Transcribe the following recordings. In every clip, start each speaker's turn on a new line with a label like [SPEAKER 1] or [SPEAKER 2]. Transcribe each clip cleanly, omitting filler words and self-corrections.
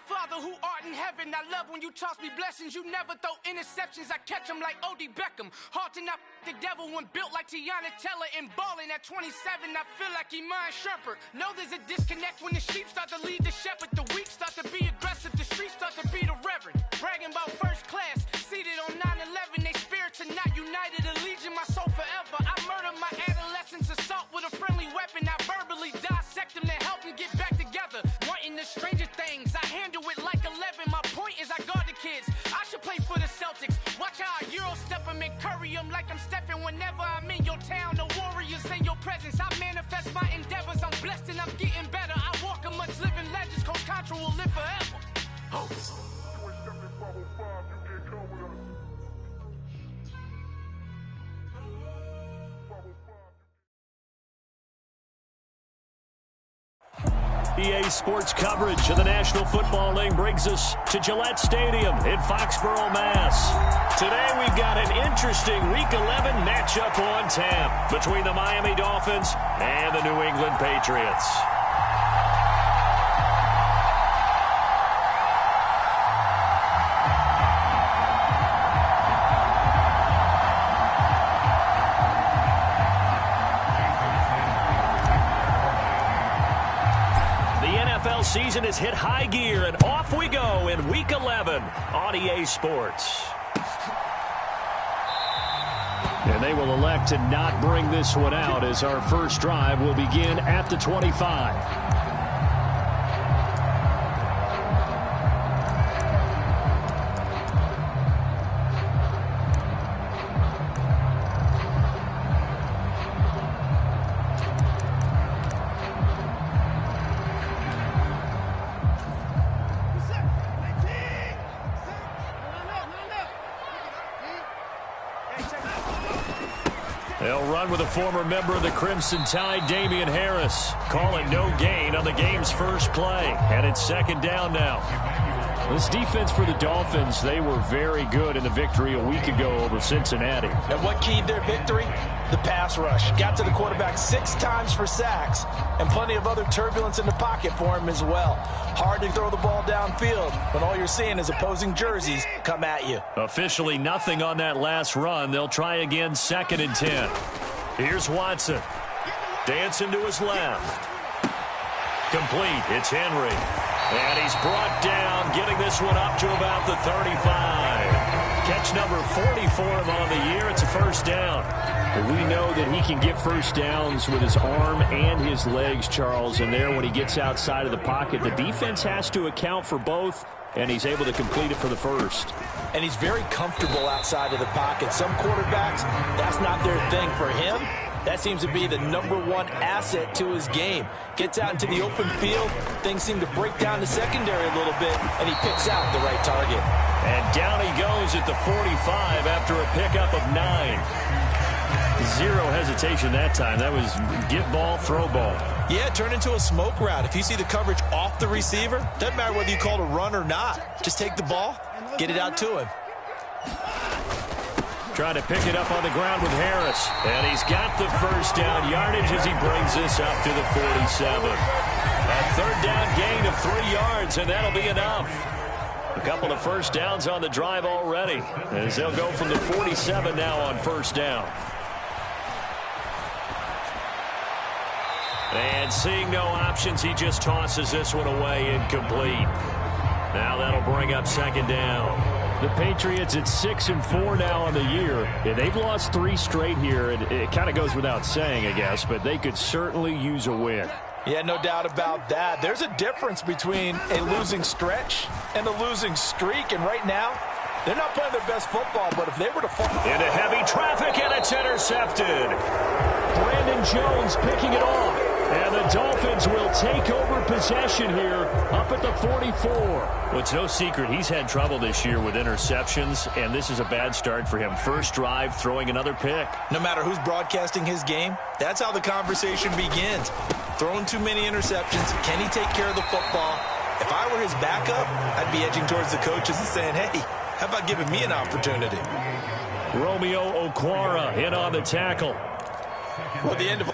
[SPEAKER 1] Father who art in heaven, I love when you toss me blessings. You never throw interceptions, I catch them like O.D. Beckham. Hard to not the devil when built like Tiana Teller. And balling at 27, I feel like Iman Shumpert. Know there's a disconnect when the sheep start to lead the shepherd. The weak start to be aggressive, the streets start to be the reverend. Bragging about first class, seated on 9/11. They spirits are not united, a legion, my soul forever. I murder my adolescence, assault with a friendly weapon. I verbally dissect them to help them get back together. Wanting the stranger things, I handle it like 11. My point is I guard the kids. I should play for the Celtics. Watch how I Euro step them and curry them like I'm Stephen. Whenever I'm in your town, the Warriors in your presence. I manifest my endeavors. I'm blessed and I'm getting better. I walk amongst living legends. Coach Contra will live forever. Oh.
[SPEAKER 2] EA Sports coverage of the National Football League brings us to Gillette Stadium in Foxborough, Mass. Today we've got an interesting Week 11 matchup on tap between the Miami Dolphins and the New England Patriots. Season has hit high gear, and off we go in Week 11 on EA Sports. And they will elect to not bring this one out as our first drive will begin at the 25. They'll run with a former member of the Crimson Tide, Damian Harris. Call it no gain on the game's first play. And it's second down now. This defense for the Dolphins, they were very good in the victory a week ago over Cincinnati.
[SPEAKER 3] And what keyed their victory? The pass rush. Got to the quarterback 6 times for sacks, and plenty of other turbulence in the pocket for him as well. Hard to throw the ball downfield when all you're seeing is opposing jerseys come at you. Officially nothing on that last run. They'll try again, 2nd and 10.
[SPEAKER 2] Here's Watson. Dancing to his left. Complete. It's Henry. And he's brought down, getting this one up to about the 35. Catch number 40 for him on the year. It's a first down. We know that he can get first downs with his arm and his legs, Charles. And there, when he gets outside of the pocket, the defense has to account for both, and he's able to complete it for the first.
[SPEAKER 3] And he's very comfortable outside of the pocket. Some quarterbacks, that's not their thing. For him, that seems to be the #1 asset to his game. Gets out into the open field, things seem to break down the secondary a little bit, and he picks out the right target.
[SPEAKER 2] And down he goes at the 45 after a pickup of 9. Zero hesitation that time. That was get ball, throw ball.
[SPEAKER 3] Yeah, turn into a smoke route. If you see the coverage off the receiver, doesn't matter whether you call it a run or not. Just take the ball, get it out to him.
[SPEAKER 2] Trying to pick it up on the ground with Harris. And he's got the first down yardage as he brings this up to the 47. A third down gain of 3 yards, and that'll be enough. A couple of first downs on the drive already, as they'll go from the 47 now on first down. And seeing no options, he just tosses this one away, incomplete. Now that'll bring up second down. The Patriots at 6-4 now on the year. Yeah, they've lost 3 straight here, and it kind of goes without saying, I guess, but they could certainly use a win.
[SPEAKER 3] Yeah, no doubt about that. There's a difference between a losing stretch and a losing streak, and right now, they're not playing their best football, but if they were to fall
[SPEAKER 2] into heavy traffic, and it's intercepted. Brandon Jones picking it off. And the Dolphins will take over possession here up at the 44. Well, it's no secret he's had trouble this year with interceptions, and this is a bad start for him. First drive, throwing another pick.
[SPEAKER 3] No matter who's broadcasting his game, that's how the conversation begins. Throwing too many interceptions, can he take care of the football? If I were his backup, I'd be edging towards the coaches and saying, hey, how about giving me an opportunity?
[SPEAKER 2] Romeo Okwara in on the tackle.
[SPEAKER 3] Well, at the end of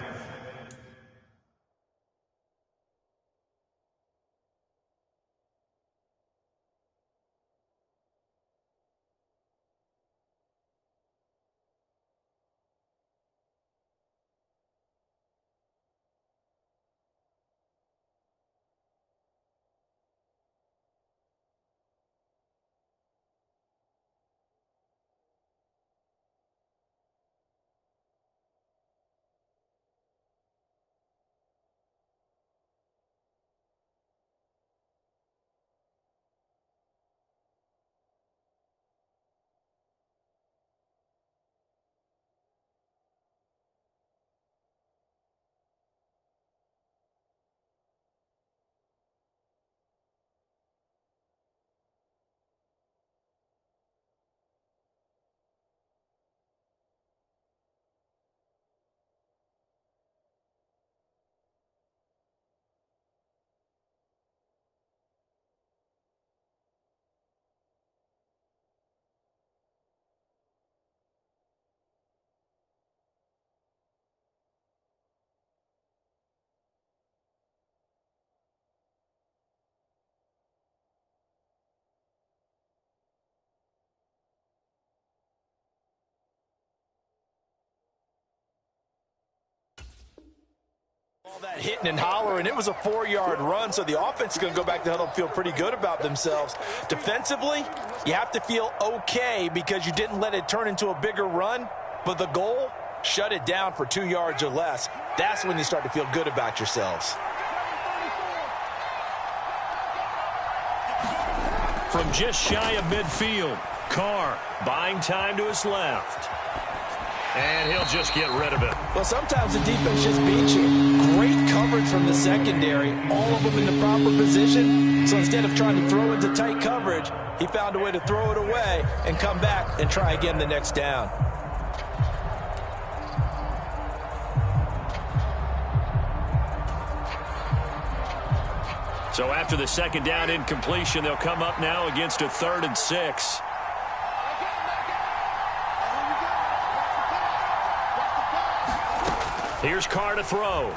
[SPEAKER 3] All that hitting and hollering, it was a 4-yard run, so the offense is going to go back to the huddle and feel pretty good about themselves. Defensively, you have to feel okay because you didn't let it turn into a bigger run, but the goal, shut it down for 2 yards or less. That's when you start to feel good about yourselves.
[SPEAKER 2] From just shy of midfield, Carr buying time to his left. And he'll just get rid of it.
[SPEAKER 3] Well, sometimes the defense just beats you. Great coverage from the secondary, all of them in the proper position. So instead of trying to throw into tight coverage, he found a way to throw it away and come back and try again the next down.
[SPEAKER 2] So after the second down incompletion, they'll come up now against a 3rd and 6. Here's Carr to throw.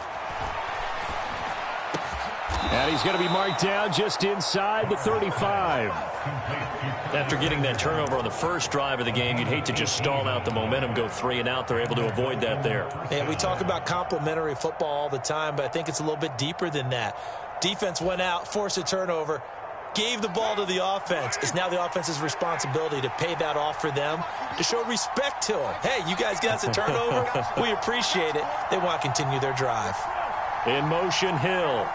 [SPEAKER 4] And he's going to be marked down just inside the 35.
[SPEAKER 2] After getting that turnover on the first drive of the game, you'd hate to just stall out the momentum, go 3 and out. They're able to avoid that there.
[SPEAKER 3] And we talk about complementary football all the time, but I think it's a little bit deeper than that. Defense went out, forced a turnover, gave the ball to the offense. It's now the offense's responsibility to pay that off for them, to show respect to them. Hey, you guys got the turnover. We appreciate it. They want to continue their drive.
[SPEAKER 2] In motion, Hill.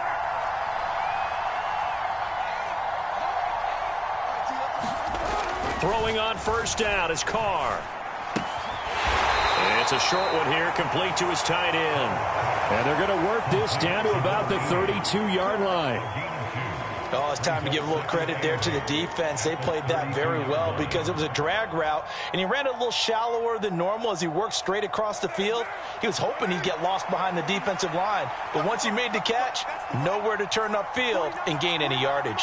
[SPEAKER 2] Throwing on first down is Carr. And it's a short one here, complete to his tight end.
[SPEAKER 4] And they're going to work this down to about the 32-yard line.
[SPEAKER 3] Oh, it's time to give a little credit there to the defense. They played that very well because it was a drag route, and he ran it a little shallower than normal as he worked straight across the field. He was hoping he'd get lost behind the defensive line, but once he made the catch, nowhere to turn upfield and gain any yardage.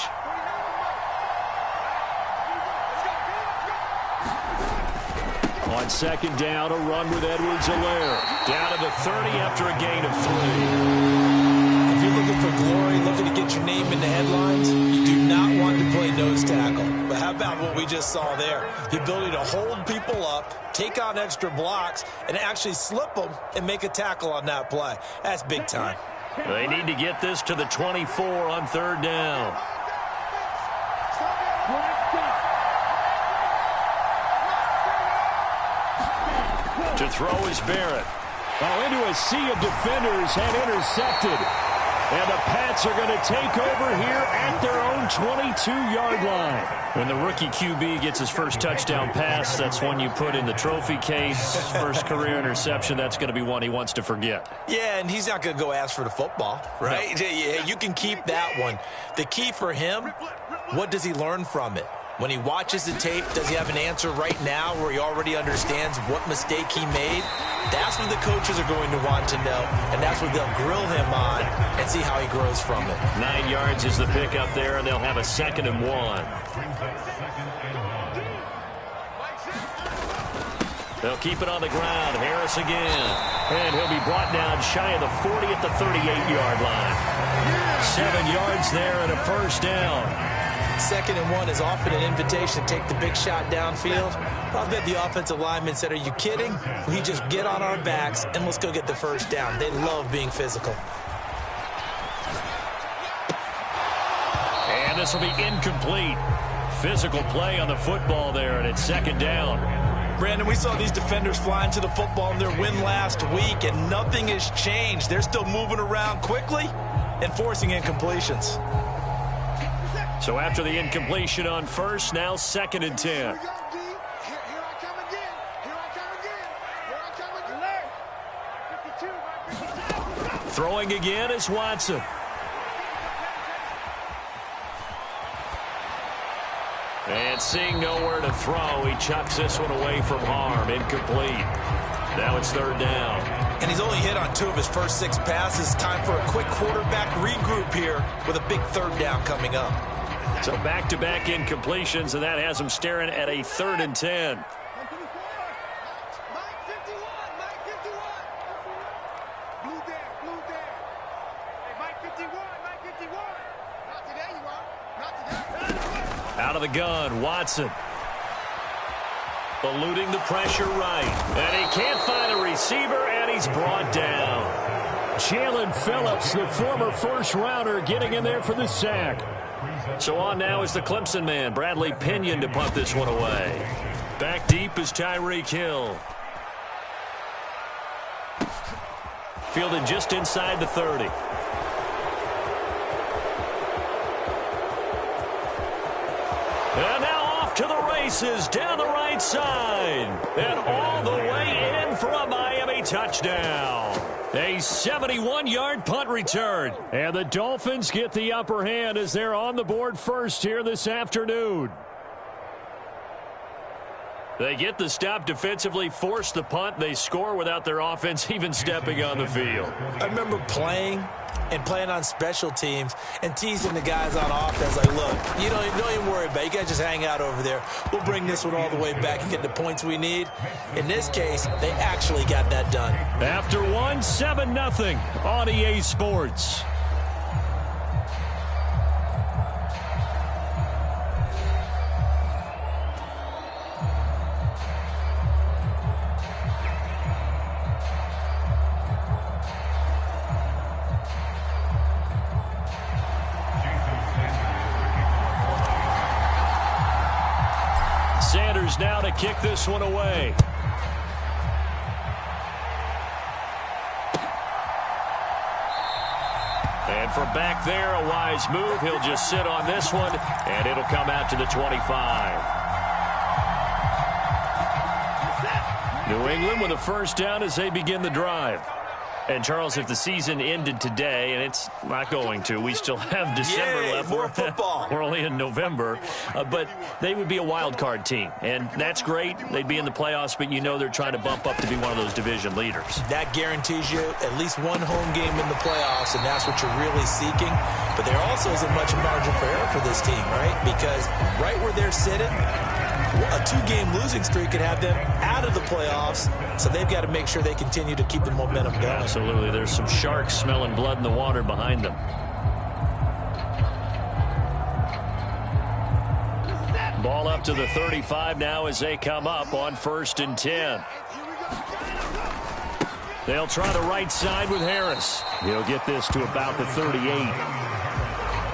[SPEAKER 4] On second down, a run with Edwards-Helaire.
[SPEAKER 2] Down to the 30 after a gain of 3.
[SPEAKER 3] If you're looking for glory, looking to get your name in the headlines, you do not want to play nose tackle. But how about what we just saw there? The ability to hold people up, take on extra blocks, and actually slip them and make a tackle on that play. That's big time.
[SPEAKER 2] They need to get this to the 24 on 3rd down. To throw is Barrett.
[SPEAKER 4] Oh, into a sea of defenders and intercepted. And the Pats are going to take over here at their own 22-yard line.
[SPEAKER 2] When the rookie QB gets his first touchdown pass, that's one you put in the trophy case. First career interception, that's going to be one he wants to forget.
[SPEAKER 3] Yeah, and he's not going to go ask for the football, right? No. You can keep that one. The key for him, what does he learn from it? When he watches the tape, does he have an answer right now where he already understands what mistake he made? That's what the coaches are going to want to know, and that's what they'll grill him on and see how he grows from it.
[SPEAKER 2] 9 yards is the pick up there, and they'll have a 2nd and 1. They'll keep it on the ground. Harris again. And he'll be brought down shy of the 40 at the 38-yard line. 7 yards there and a first down.
[SPEAKER 3] 2nd and 1 is often an invitation to take the big shot downfield. I bet the offensive lineman said, are you kidding? We just get on our backs and let's go get the first down. They love being physical.
[SPEAKER 2] And this will be incomplete. Physical play on the football there, and it's 2nd down.
[SPEAKER 3] Brandon, we saw these defenders flying to the football in their win last week, and nothing has changed. They're still moving around quickly and forcing incompletions.
[SPEAKER 2] So after the incompletion on first, now 2nd and 10. Throwing again is Watson. And seeing nowhere to throw, he chucks this one away from harm. Incomplete. Now it's 3rd down.
[SPEAKER 3] And he's only hit on 2 of his first 6 passes. Time for a quick quarterback regroup here with a big 3rd down coming up.
[SPEAKER 2] So back-to-back incompletions, and that has him staring at a 3rd and 10. Out of the gun, Watson. Eluding the pressure right. And he can't find a receiver, and he's brought down.
[SPEAKER 4] Jalen Phillips, the former first-rounder, getting in there for the sack.
[SPEAKER 2] So on now is the Clemson man, Bradley Pinion, to punt this one away. Back deep is Tyreek Hill. Fielded just inside the 30. And now off to the races down the right side. And all the way in for a Miami touchdown. A 71-yard punt return.
[SPEAKER 4] And the Dolphins get the upper hand as they're on the board first here this afternoon.
[SPEAKER 2] They get the stop defensively, force the punt. They score without their offense even stepping on the field.
[SPEAKER 3] I remember playing on special teams and teasing the guys on offense like, look, you don't even worry about it. You guys just hang out over there. We'll bring this one all the way back and get the points we need. In this case, they actually got that done.
[SPEAKER 4] After 7-0 on EA Sports.
[SPEAKER 2] Sanders now to kick this one away. And from back there, a wise move. He'll just sit on this one, and it'll come out to the 25. New England with a first down as they begin the drive. And, Charles, if the season ended today, and it's not going to, we still have December left.
[SPEAKER 3] More football.
[SPEAKER 2] We're only in November. But they would be a wild card team. And that's great. They'd be in the playoffs, but you know they're trying to bump up to be one of those division leaders.
[SPEAKER 3] That guarantees you at least one home game in the playoffs, and that's what you're really seeking. But there also isn't much margin for error for this team, right? Because right where they're sitting, a 2-game losing streak could have them out of the playoffs, so they've got to make sure they continue to keep the momentum going.
[SPEAKER 2] Absolutely. There's some sharks smelling blood in the water behind them. Ball up to the 35 now as they come up on 1st and 10.
[SPEAKER 4] They'll try the right side with Harris. He'll get this to about the 38.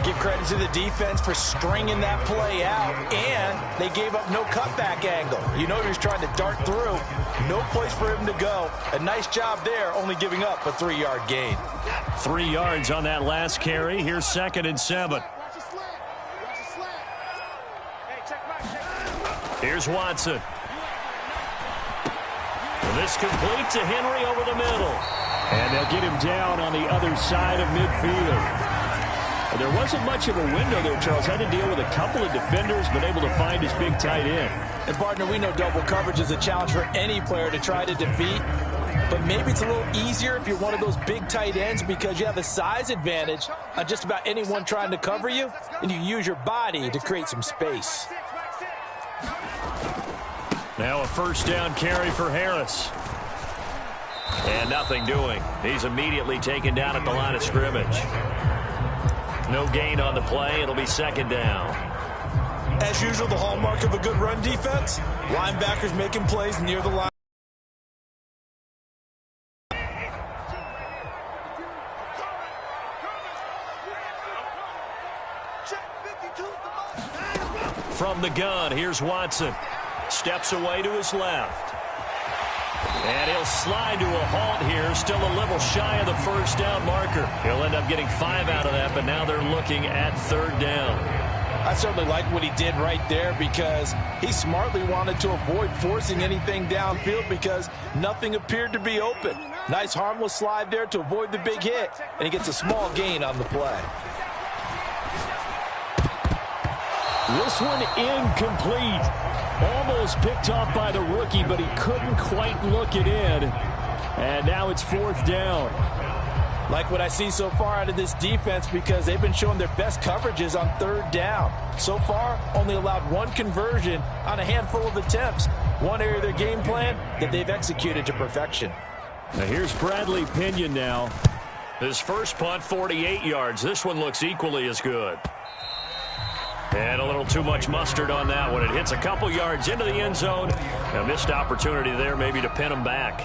[SPEAKER 3] Give credit to the defense for stringing that play out, and they gave up no cutback angle. You know he was trying to dart through. No place for him to go. A nice job there, only giving up a 3-yard gain.
[SPEAKER 4] 3 yards on that last carry. Here's 2nd and 7.
[SPEAKER 2] Here's Watson. This complete to Henry over the middle.
[SPEAKER 4] And they'll get him down on the other side of midfield. There wasn't much of a window there, Charles. Had to deal with a couple of defenders, but able to find his big tight end.
[SPEAKER 3] And, partner, we know double coverage is a challenge for any player to try to defeat. But maybe it's a little easier if you're one of those big tight ends because you have a size advantage on just about anyone trying to cover you, and you use your body to create some space.
[SPEAKER 2] Now a first down carry for Harris. And nothing doing. He's immediately taken down at the line of scrimmage. No gain on the play. It'll be 2nd down.
[SPEAKER 3] As usual, the hallmark of a good run defense, linebackers making plays near the line.
[SPEAKER 2] From the gun, here's Watson. Steps away to his left. And he'll slide to a halt here, still a little shy of the first down marker. He'll end up getting 5 out of that, but now they're looking at 3rd down.
[SPEAKER 3] I certainly like what he did right there because he smartly wanted to avoid forcing anything downfield because nothing appeared to be open. Nice harmless slide there to avoid the big hit, and he gets a small gain on the play.
[SPEAKER 4] This one incomplete. Almost picked off by the rookie, but he couldn't quite look it in. And now it's 4th down.
[SPEAKER 3] Like what I see so far out of this defense because they've been showing their best coverages on 3rd down. So far, only allowed 1 conversion on a handful of attempts. One area of their game plan that they've executed to perfection.
[SPEAKER 4] Now here's Bradley Pinion now.
[SPEAKER 2] His first punt, 48 yards. This one looks equally as good. And a little too much mustard on that one. It hits a couple yards into the end zone. A missed opportunity there maybe to pin him back.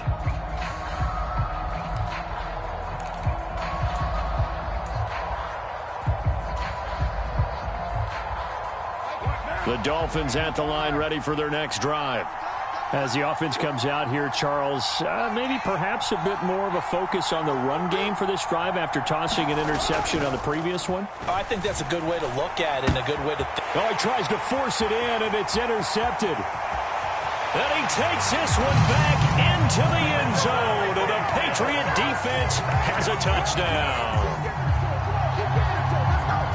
[SPEAKER 2] The Dolphins at the line ready for their next drive.
[SPEAKER 4] As the offense comes out here, Charles, maybe perhaps a bit more of a focus on the run game for this drive after tossing an interception on the previous one?
[SPEAKER 3] I think that's a good way to look at it and a good way to
[SPEAKER 4] Oh, he tries to force it in, and it's intercepted.
[SPEAKER 2] And he takes this one back into the end zone. And the Patriot defense has a touchdown.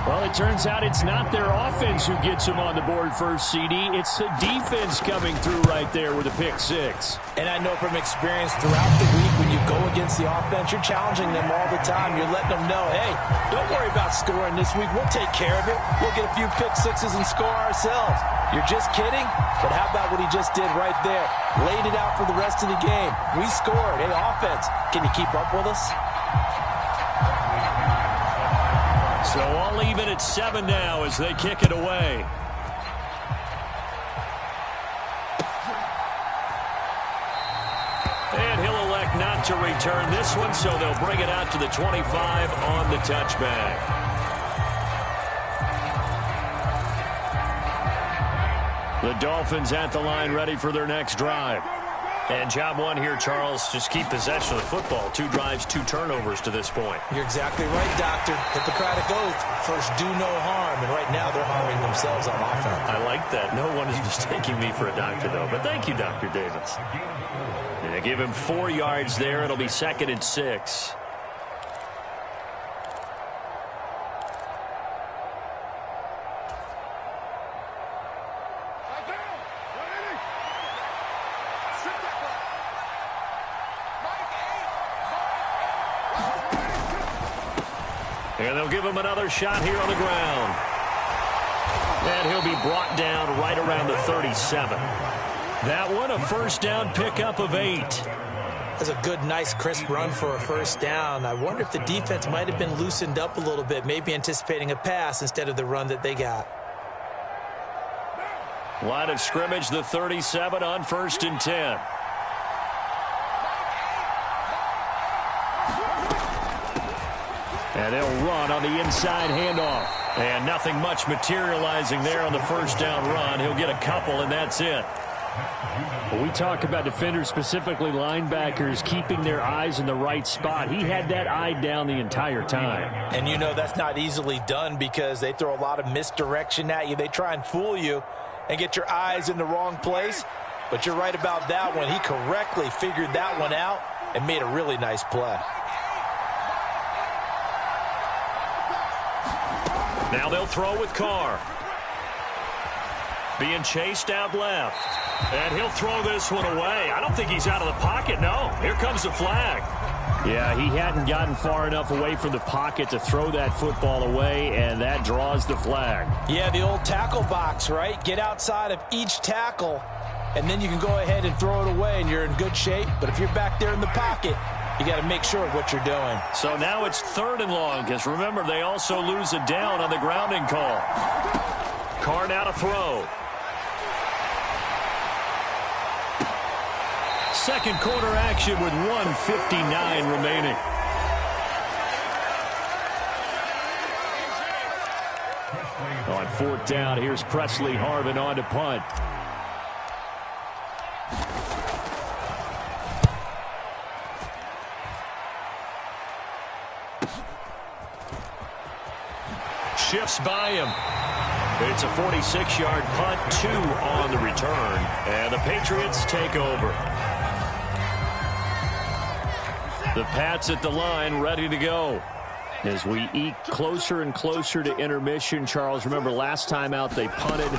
[SPEAKER 4] Well, it turns out it's not their offense who gets them on the board first, CD. It's the defense coming through right there with a pick six.
[SPEAKER 3] And I know from experience throughout the week when you go against the offense, you're challenging them all the time. You're letting them know, hey, don't worry about scoring this week. We'll take care of it. We'll get a few pick sixes and score ourselves. You're just kidding? But how about what he just did right there? Laid it out for the rest of the game. We scored. Hey, offense, can you keep up with us?
[SPEAKER 2] So all even at 7 now as they kick it away. And he'll elect not to return this one, so they'll bring it out to the 25 on the touchback. The Dolphins at the line ready for their next drive. And job one here, Charles, just keep possession of the football. 2 drives, 2 turnovers to this point.
[SPEAKER 3] You're exactly right, Doctor. Hippocratic oath. First, do no harm. And right now, they're harming themselves on offense.
[SPEAKER 2] I like that. No one is mistaking me for a doctor, though. But thank you, Dr. Davis. And they give him 4 yards there. It'll be 2nd and 6. And they'll give him another shot here on the ground. And he'll be brought down right around the 37. That one, a first down pickup of 8.
[SPEAKER 3] That's a good, nice, crisp run for a first down. I wonder if the defense might have been loosened up a little bit, maybe anticipating a pass instead of the run that they got.
[SPEAKER 2] Line of scrimmage, the 37 on 1st and 10. And they'll run on the inside handoff. And nothing much materializing there on the first down run. He'll get a couple, and that's it.
[SPEAKER 4] When we talk about defenders, specifically linebackers, keeping their eyes in the right spot, he had that eye down the entire time.
[SPEAKER 3] And you know that's not easily done because they throw a lot of misdirection at you. They try and fool you and get your eyes in the wrong place. But you're right about that one. He correctly figured that one out and made a really nice play.
[SPEAKER 2] Now they'll throw with Carr. Being chased out left. And he'll throw this one away. I don't think he's out of the pocket, no. Here comes the flag.
[SPEAKER 4] Yeah, he hadn't gotten far enough away from the pocket to throw that football away, and that draws the flag.
[SPEAKER 3] Yeah, the old tackle box, right? Get outside of each tackle, and then you can go ahead and throw it away, and you're in good shape. But if you're back there in the pocket, you got to make sure of what you're doing.
[SPEAKER 2] So now it's 3rd and long, because remember, they also lose a down on the grounding call. Carr now to throw. Second quarter action with 1:59 remaining.
[SPEAKER 4] On 4th down, here's Presley Harvin on to punt.
[SPEAKER 2] Shifts by him. It's a 46-yard punt, 2 on the return, and the Patriots take over. The Pats at the line, ready to go. As we eke closer and closer to intermission, Charles, remember last time out they punted.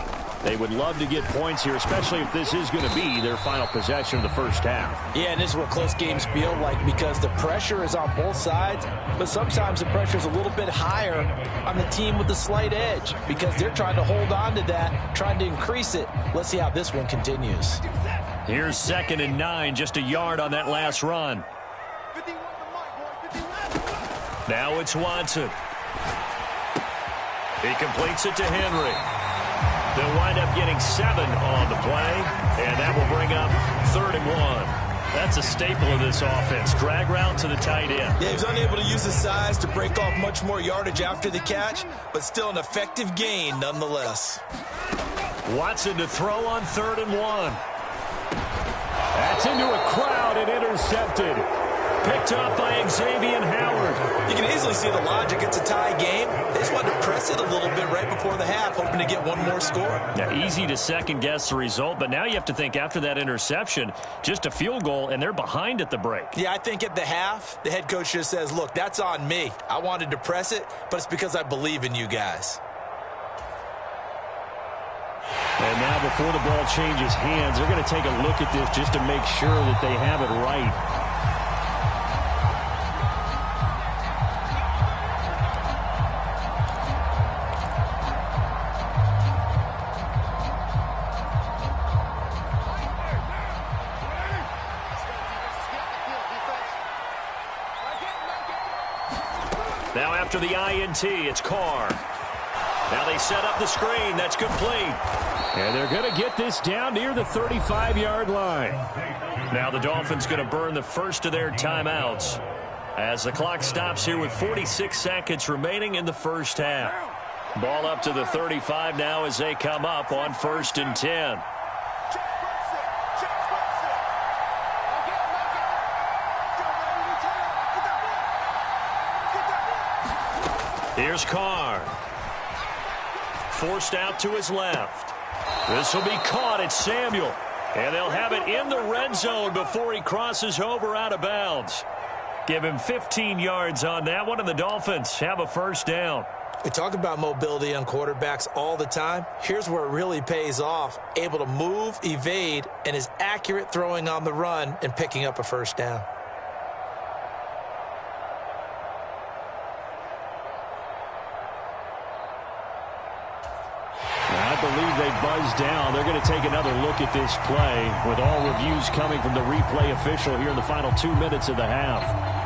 [SPEAKER 2] They would love to get points here, especially if this is going to be their final possession of the first half.
[SPEAKER 3] Yeah, and this is what close games feel like because the pressure is on both sides, but sometimes the pressure is a little bit higher on the team with the slight edge because they're trying to hold on to that, trying to increase it. Let's see how this one continues.
[SPEAKER 2] Here's 2nd and 9, just a yard on that last run. Now it's Watson. He completes it to Henry. They'll wind up getting 7 on the play, and that will bring up 3rd and 1. That's a staple of this offense. Drag route to the tight end.
[SPEAKER 3] Yeah, he was unable to use his size to break off much more yardage after the catch, but still an effective gain nonetheless.
[SPEAKER 2] Watson to throw on 3rd and 1.
[SPEAKER 4] That's into a crowd and intercepted.
[SPEAKER 2] Picked up by Xavier Howard.
[SPEAKER 3] You can easily see the logic. It's a tie game. They just wanted to press it a little bit right before the half, hoping to get one more score.
[SPEAKER 2] Yeah, easy to second-guess the result, but now you have to think after that interception, just a field goal, and they're behind at the break.
[SPEAKER 3] Yeah, I think at the half, the head coach just says, look, that's on me. I wanted to press it, but it's because I believe in you guys.
[SPEAKER 4] And now before the ball changes hands, they're going to take a look at this just to make sure that they have it right.
[SPEAKER 2] Now after the INT, it's Carr. Now they set up the screen. That's complete.
[SPEAKER 4] And they're going to get this down near the 35-yard line.
[SPEAKER 2] Now the Dolphins going to burn the first of their timeouts as the clock stops here with 46 seconds remaining in the first half. Ball up to the 35 now as they come up on 1st and 10. Here's Carr. Forced out to his left. This will be caught. It's Samuel. And they'll have it in the red zone before he crosses over out of bounds. Give him 15 yards on that one, and the Dolphins have a first down.
[SPEAKER 3] We talk about mobility on quarterbacks all the time. Here's where it really pays off. Able to move, evade, and is accurate throwing on the run and picking up a first down.
[SPEAKER 4] I believe they buzzed down. They're going to take another look at this play with all reviews coming from the replay official here in the final 2 minutes of the half.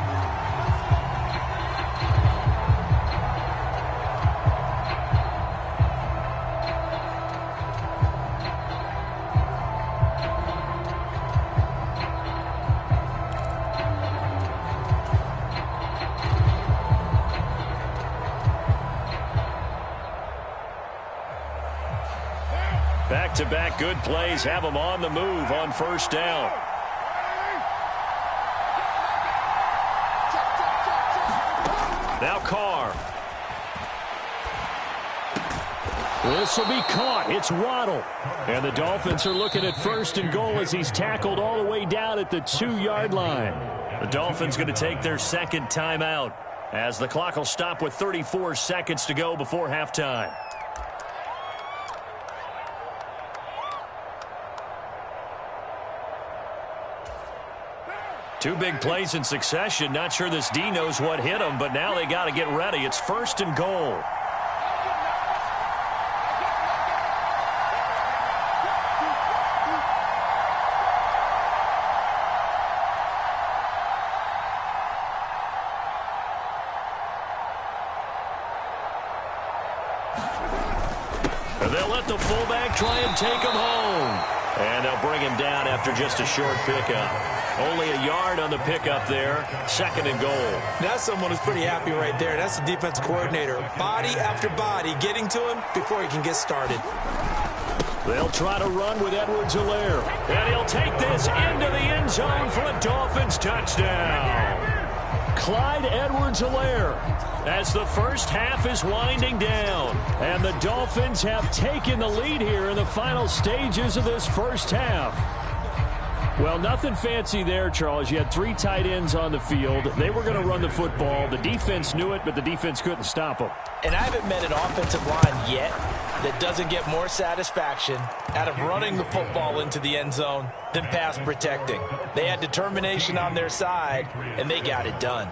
[SPEAKER 2] Back-to-back good plays have them on the move on first down. Now Carr.
[SPEAKER 4] This will be caught. It's Waddle. And the Dolphins are looking at 1st and goal as he's tackled all the way down at the 2-yard line.
[SPEAKER 2] The Dolphins going to take their second timeout as the clock will stop with 34 seconds to go before halftime. Two big plays in succession. Not sure this D knows what hit him, but now they got to get ready. It's 1st and goal. And they'll let the fullback try and take him home. And they'll bring him down after just a short pickup. Only a yard on the pickup there. 2nd and goal.
[SPEAKER 3] That's someone who's pretty happy right there. That's the defense coordinator. Body after body getting to him before he can get started.
[SPEAKER 2] They'll try to run with Edwards-Helaire. And he'll take this into the end zone for a Dolphins touchdown. Clyde Edwards-Helaire as the first half is winding down. And the Dolphins have taken the lead here in the final stages of this first half. Well, nothing fancy there, Charles. You had 3 tight ends on the field. They were going to run the football. The defense knew it, but the defense couldn't stop them.
[SPEAKER 3] And I haven't met an offensive line yet that doesn't get more satisfaction out of running the football into the end zone than pass protecting. They had determination on their side, and they got it done.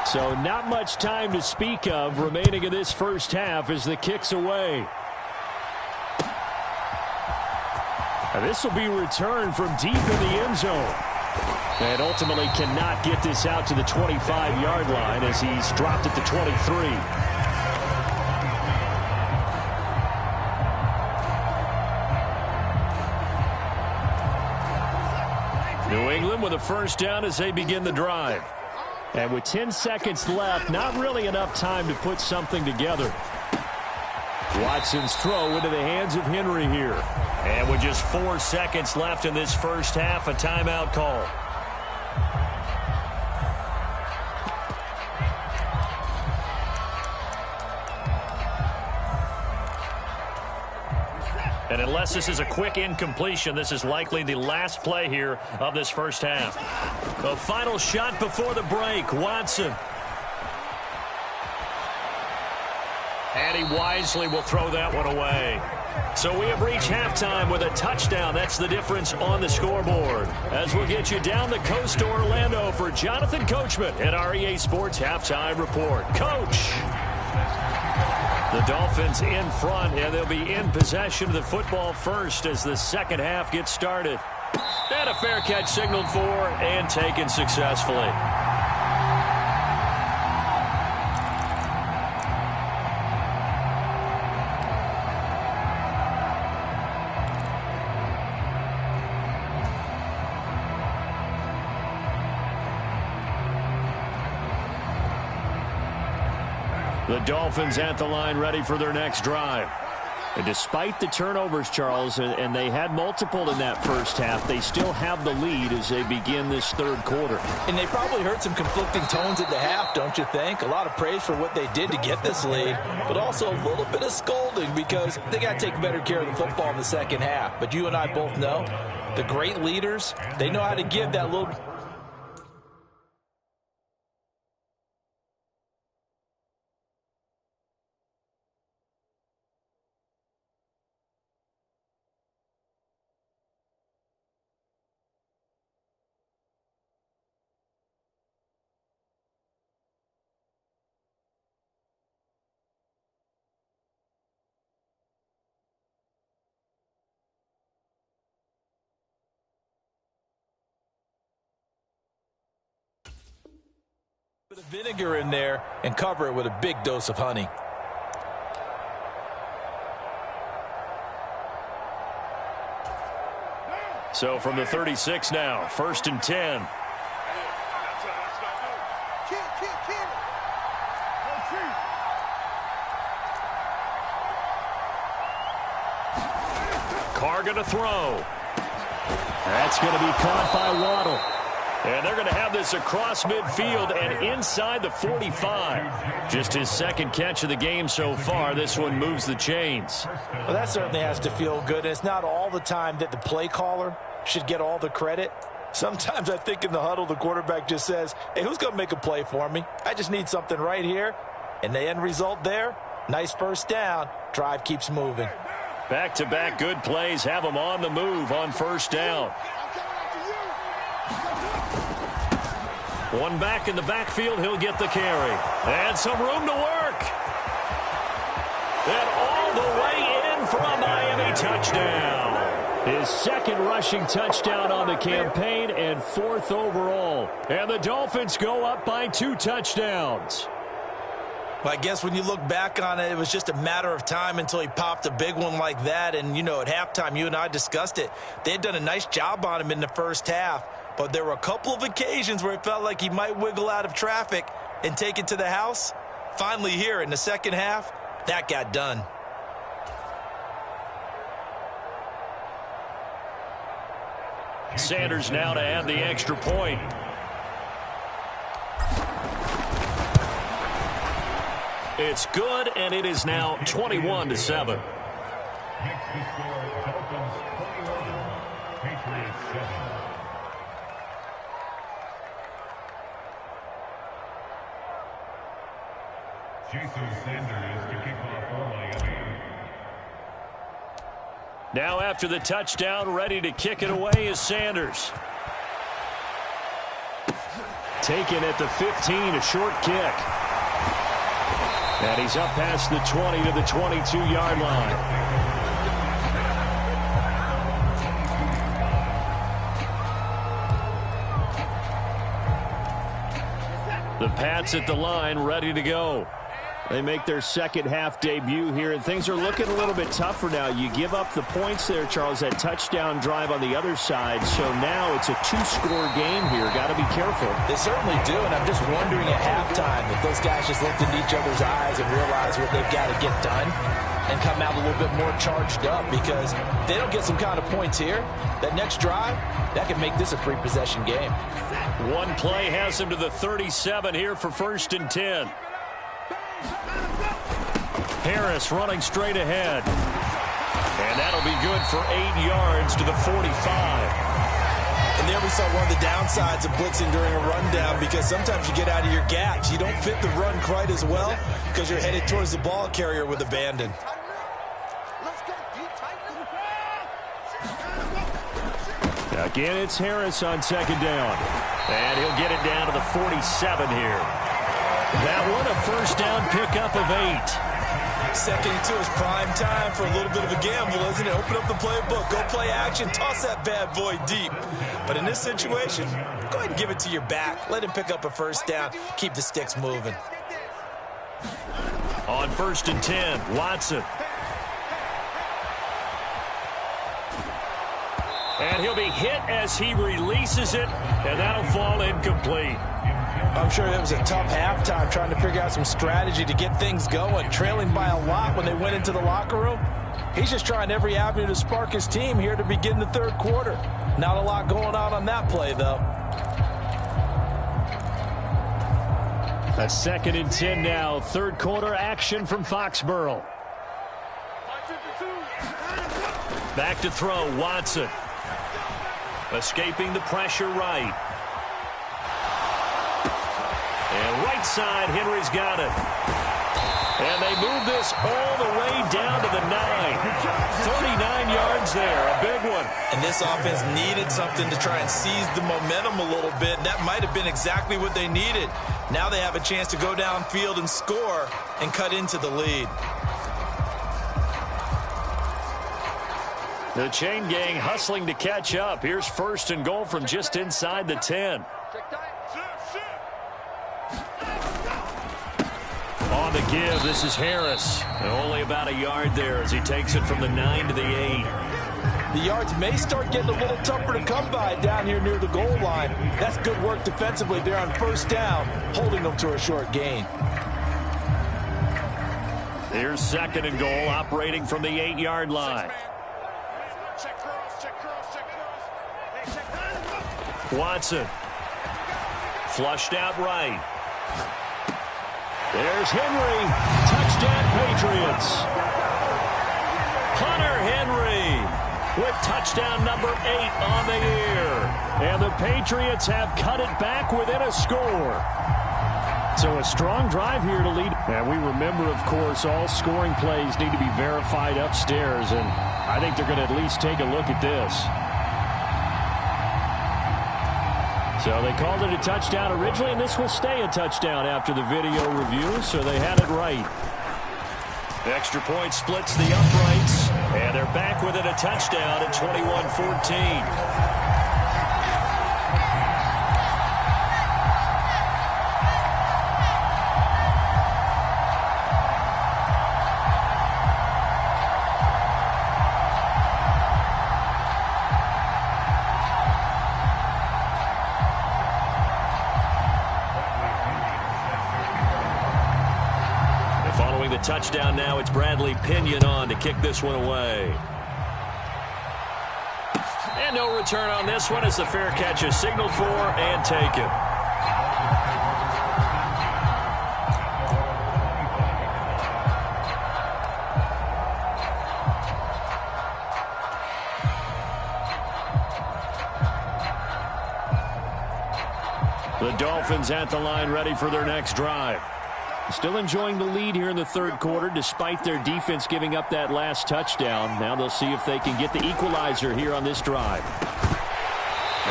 [SPEAKER 4] So not much time to speak of remaining in this first half as the kick's away. And this will be returned from deep in the end zone. And ultimately cannot get this out to the 25-yard line as he's dropped at the 23.
[SPEAKER 2] with a first down as they begin the drive.
[SPEAKER 4] And with 10 seconds left, not really enough time to put something together. Watson's throw into the hands of Henry here.
[SPEAKER 2] And with just 4 seconds left in this first half, a timeout call. And unless this is a quick incompletion, this is likely the last play here of this first half. The final shot before the break, Watson. And he wisely will throw that one away. So we have reached halftime with a touchdown. That's the difference on the scoreboard. As we'll get you down the coast to Orlando for Jonathan Coachman at our EA Sports Halftime Report. Coach! The Dolphins in front, and they'll be in possession of the football first as the second half gets started. And a fair catch signaled for and taken successfully. The Dolphins at the line ready for their next drive.
[SPEAKER 4] And despite the turnovers, Charles, and they had multiple in that first half, they still have the lead as they begin this third quarter.
[SPEAKER 3] And they probably heard some conflicting tones at the half, don't you think? A lot of praise for what they did to get this lead, but also a little bit of scolding because they got to take better care of the football in the second half. But you and I both know the great leaders, they know how to give that little... bit of vinegar in there and cover it with a big dose of honey.
[SPEAKER 2] So from the 36 now, 1st and 10. Carr going to throw.
[SPEAKER 4] That's going to be caught by Waddle.
[SPEAKER 2] And they're going to have this across midfield and inside the 45. Just his second catch of the game so far. This one moves the chains.
[SPEAKER 3] Well, that certainly has to feel good. And it's not all the time that the play caller should get all the credit. Sometimes I think in the huddle, the quarterback just says, hey, who's going to make a play for me? I just need something right here. And the end result there, nice first down. Drive keeps moving.
[SPEAKER 2] Back-to-back good plays have them on the move on first down. One back in the backfield, he'll get the carry. And some room to work. And all the way in for a Miami touchdown.
[SPEAKER 4] His second rushing touchdown on the campaign and 4th overall.
[SPEAKER 2] And the Dolphins go up by 2 touchdowns.
[SPEAKER 3] Well, I guess when you look back on it, it was just a matter of time until he popped a big one like that. And, you know, at halftime, you and I discussed it. They had done a nice job on him in the first half. But there were a couple of occasions where it felt like he might wiggle out of traffic and take it to the house. Finally here in the second half, that got done.
[SPEAKER 2] Sanders now to add the extra point. It's good, and it is now 21-7. Now after the touchdown, ready to kick it away is Sanders.
[SPEAKER 4] Taken at the 15, a short kick. And he's up past the 20 to the 22-yard line.
[SPEAKER 2] The Pats at the line, ready to go.
[SPEAKER 4] They make their second half debut here, and things are looking a little bit tougher now. You give up the points there, Charles, that touchdown drive on the other side. So now it's a two-score game here. Got to be careful.
[SPEAKER 3] They certainly do, and I'm just wondering at halftime if those guys just looked into each other's eyes and realized what they've got to get done and come out a little bit more charged up, because if they don't get some kind of points here, that next drive, that could make this a free-possession game.
[SPEAKER 2] One play has him to the 37 here for 1st and 10. Harris running straight ahead. And that'll be good for 8 yards to the 45.
[SPEAKER 3] And there we saw one of the downsides of blitzing during a rundown, because sometimes you get out of your gaps. You don't fit the run quite as well because you're headed towards the ball carrier with abandon.
[SPEAKER 4] Again, it's Harris on 2nd down.
[SPEAKER 2] And he'll get it down to the 47 here. That one a 1st down pickup of 8.
[SPEAKER 3] 2nd and 2 is prime time for a little bit of a gamble, isn't it? Open up the playbook, go play action, toss that bad boy deep. But in this situation, go ahead and give it to your back. Let him pick up a 1st down. Keep the sticks moving.
[SPEAKER 2] On 1st and 10, Watson. And he'll be hit as he releases it, and that'll fall incomplete.
[SPEAKER 3] I'm sure it was a tough halftime trying to figure out some strategy to get things going. Trailing by a lot when they went into the locker room. He's just trying every avenue to spark his team here to begin the 3rd quarter. Not a lot going on that play, though.
[SPEAKER 4] A 2nd and 10 now. 3rd quarter action from Foxborough.
[SPEAKER 2] Back to throw, Watson. Escaping the pressure right. And right side, Henry's got it. And they move this all the way down to the 9. 39 yards there, a big one.
[SPEAKER 3] And this offense needed something to try and seize the momentum a little bit. That might have been exactly what they needed. Now they have a chance to go downfield and score and cut into the lead.
[SPEAKER 2] The chain gang hustling to catch up. Here's 1st and goal from just inside the 10. On the give, this is Harris. And only about a yard there as he takes it from the 9 to the 8.
[SPEAKER 3] The yards may start getting a little tougher to come by down here near the goal line. That's good work defensively there on 1st down, holding them to a short gain.
[SPEAKER 2] Here's 2nd and goal, operating from the 8-yard line. Watson. Flushed out right.
[SPEAKER 4] There's Henry. Touchdown, Patriots.
[SPEAKER 2] Hunter Henry with touchdown number 8 on the year.
[SPEAKER 4] And the Patriots have cut it back within a score. So a strong drive here to lead. And we remember, of course, all scoring plays need to be verified upstairs. And I think they're going to at least take a look at this. So they called it a touchdown originally, and this will stay a touchdown after the video review, so they had it right.
[SPEAKER 2] Extra point splits the uprights, and they're back within a touchdown at 21-14. Touchdown now. It's Bradley Pinion on to kick this one away. And no return on this one as the fair catch is signaled for and taken. The Dolphins at the line ready for their next drive.
[SPEAKER 4] Still enjoying the lead here in the 3rd quarter despite their defense giving up that last touchdown. Now they'll see if they can get the equalizer here on this drive.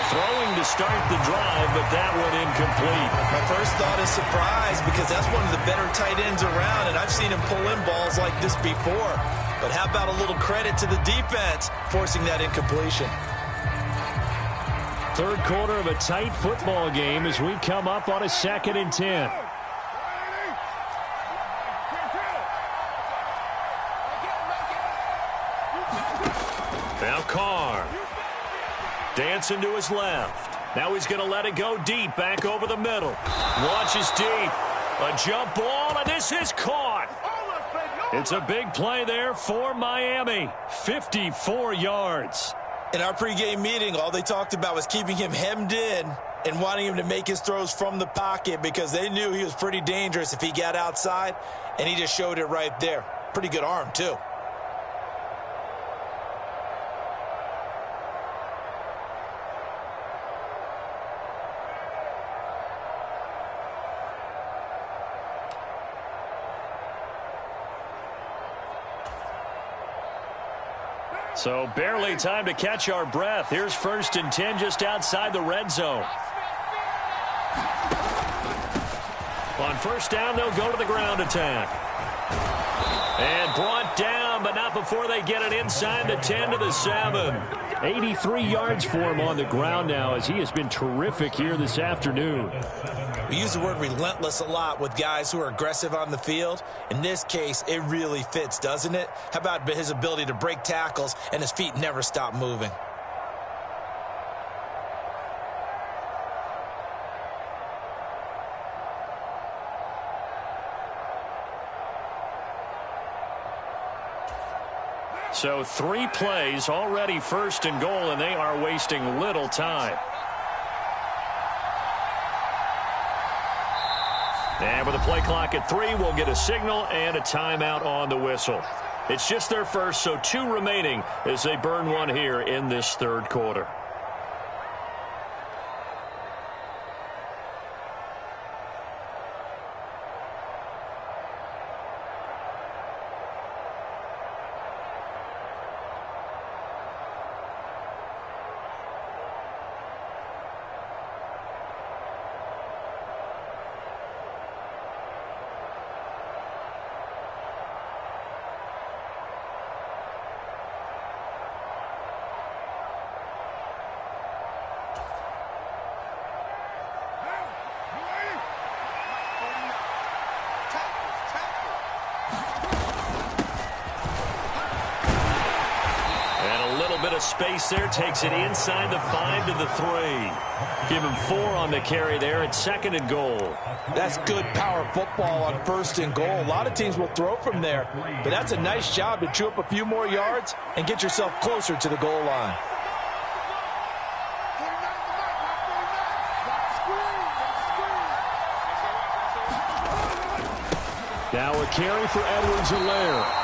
[SPEAKER 2] Throwing to start the drive, but that one incomplete.
[SPEAKER 3] My first thought is surprise, because that's one of the better tight ends around, and I've seen him pull in balls like this before. But how about a little credit to the defense forcing that incompletion?
[SPEAKER 4] 3rd quarter of a tight football game as we come up on a 2nd and 10.
[SPEAKER 2] Now Carr. Dancing to his left. Now he's going to let it go deep, back over the middle. Launches deep. A jump ball, and this is caught. It's a big play there for Miami. 54 yards.
[SPEAKER 3] In our pregame meeting, all they talked about was keeping him hemmed in and wanting him to make his throws from the pocket because they knew he was pretty dangerous if he got outside, and he just showed it right there. Pretty good arm, too.
[SPEAKER 2] So barely time to catch our breath. Here's 1st and 10 just outside the red zone. On 1st down, they'll go to the ground attack. And brought down, but not before they get it inside the 10 to the 7.
[SPEAKER 4] 83 yards for him on the ground now as he has been terrific here this afternoon.
[SPEAKER 3] We use the word relentless a lot with guys who are aggressive on the field. In this case, it really fits, doesn't it? How about his ability to break tackles and his feet never stop moving?
[SPEAKER 2] So 3 plays, already 1st and goal, and they are wasting little time. And with the play clock at 3, we'll get a signal and a timeout on the whistle. It's just their first, so 2 remaining as they burn one here in this 3rd quarter. Space there, takes it inside the 5 to the 3. Give him 4 on the carry there at 2nd and goal.
[SPEAKER 3] That's good power football on 1st and goal. A lot of teams will throw from there, but that's a nice job to chew up a few more yards and get yourself closer to the goal line.
[SPEAKER 4] Now a carry for Edwards-Helaire.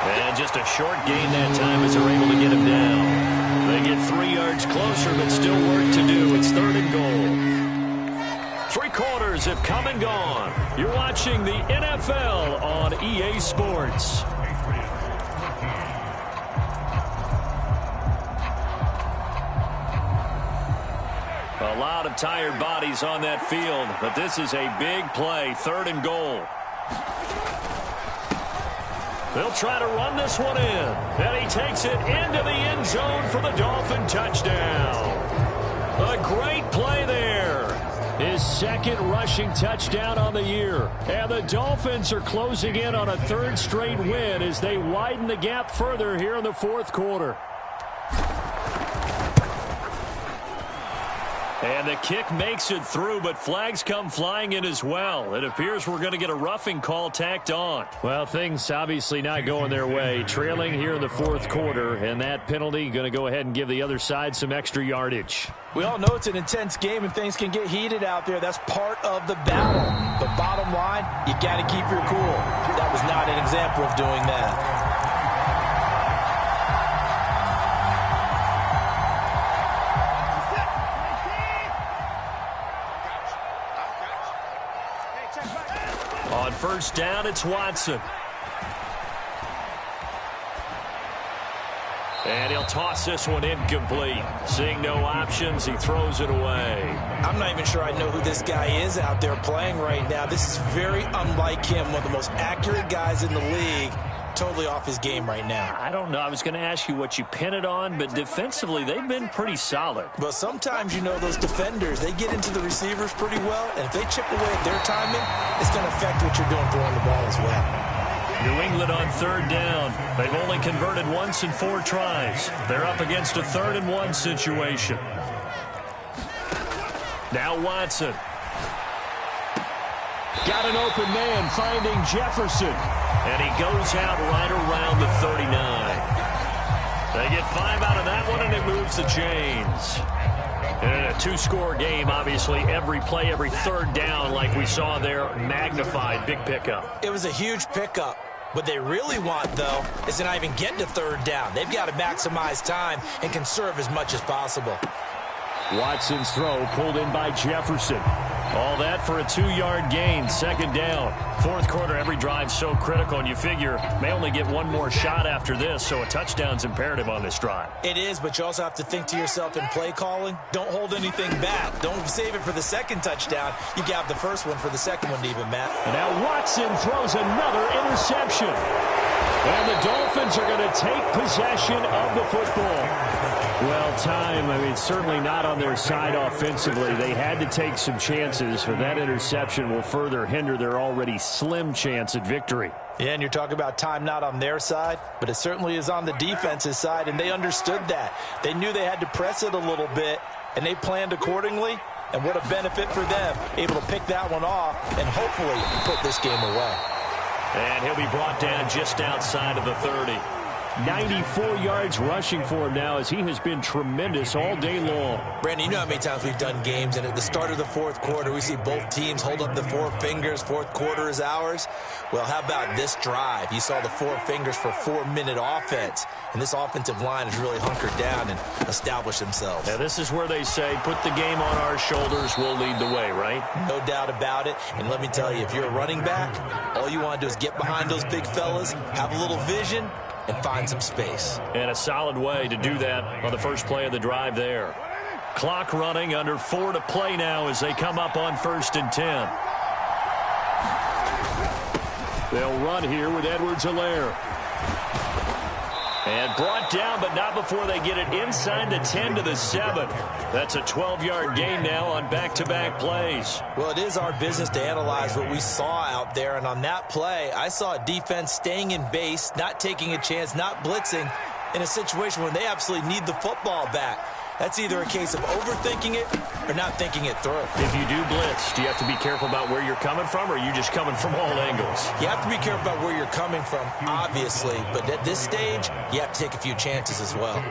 [SPEAKER 2] And just a short gain that time as they're able to get him down. They get 3 yards closer, but still work to do. It's 3rd and goal. 3 quarters have come and gone. You're watching the NFL on EA Sports. A lot of tired bodies on that field, but this is a big play. 3rd and goal. They'll try to run this one in. And he takes it into the end zone for the Dolphin touchdown. A great play there.
[SPEAKER 4] His 2nd rushing touchdown on the year. And the Dolphins are closing in on a 3rd straight win as they widen the gap further here in the 4th quarter.
[SPEAKER 2] And the kick makes it through, but flags come flying in as well. It appears we're going to get a roughing call tacked on.
[SPEAKER 4] Well, things obviously not going their way. Trailing here in the 4th quarter, and that penalty going to go ahead and give the other side some extra yardage.
[SPEAKER 3] We all know it's an intense game and things can get heated out there. That's part of the battle. The bottom line, you got to keep your cool. That was not an example of doing that.
[SPEAKER 2] On 1st down, it's Watson. And he'll toss this one incomplete. Seeing no options, he throws it away.
[SPEAKER 3] I'm not even sure I know who this guy is out there playing right now. This is very unlike him, one of the most accurate guys in the league. Totally off his game right now.
[SPEAKER 2] I don't know. I was going to ask you what you pin it on, but defensively, they've been pretty solid.
[SPEAKER 3] But sometimes, you know, those defenders, they get into the receivers pretty well, and if they chip away at their timing, it's going to affect what you're doing throwing the ball as well.
[SPEAKER 2] New England on third down. They've only converted once in 4 tries. They're up against a 3rd and 1 situation. Now Watson.
[SPEAKER 4] Got an open man finding Jefferson.
[SPEAKER 2] And he goes out right around the 39. They get 5 out of that one, and it moves the chains. And in a 2-score game, obviously, every play, every 3rd down, like we saw there, magnified. Big pickup.
[SPEAKER 3] It was a huge pickup. What they really want, though, is to not even get to 3rd down. They've got to maximize time and conserve as much as possible.
[SPEAKER 4] Watson's throw pulled in by Jefferson.
[SPEAKER 2] All that for a 2-yard gain, 2nd down. 4th quarter, every drive so critical, and you figure may only get one more shot after this, so a touchdown's imperative on this drive.
[SPEAKER 3] It is, but you also have to think to yourself in play calling, don't hold anything back. Don't save it for the 2nd touchdown. You got the first one for the 2nd one to even matter.
[SPEAKER 4] And now Watson throws another interception. And the Dolphins are going to take possession of the football. Well, time, certainly not on their side offensively. They had to take some chances, for that interception will further hinder their already slim chance at victory.
[SPEAKER 3] Yeah, and you're talking about time not on their side, but it certainly is on the defense's side, and they understood that. They knew they had to press it a little bit, and they planned accordingly, and what a benefit for them, able to pick that one off and hopefully put this game away.
[SPEAKER 2] And he'll be brought down just outside of the 30.
[SPEAKER 4] 94 yards rushing for him now, as he has been tremendous all day long.
[SPEAKER 3] Brandon, you know how many times we've done games, and at the start of the 4th quarter, we see both teams hold up the 4 fingers, 4th quarter is ours. Well, how about this drive? You saw the 4 fingers for 4-minute offense, and this offensive line has really hunkered down and established themselves.
[SPEAKER 2] Now, this is where they say, put the game on our shoulders, we'll lead the way, right?
[SPEAKER 3] No doubt about it, and let me tell you, if you're a running back, all you want to do is get behind those big fellas, have a little vision, and find some space.
[SPEAKER 2] And a solid way to do that on the first play of the drive there. Clock running, under 4 to play now as they come up on 1st and 10.
[SPEAKER 4] They'll run here with Edwards-Helaire.
[SPEAKER 2] And brought down, but not before they get it inside the 10 to the 7. That's a 12-yard gain now on back-to-back plays.
[SPEAKER 3] Well, it is our business to analyze what we saw out there, and on that play, I saw a defense staying in base, not taking a chance, not blitzing, in a situation when they absolutely need the football back. That's either a case of overthinking it or not thinking it through.
[SPEAKER 2] If you do blitz, do you have to be careful about where you're coming from, or are you just coming from all angles?
[SPEAKER 3] You have to be careful about where you're coming from, obviously, but at this stage, you have to take a few chances as well.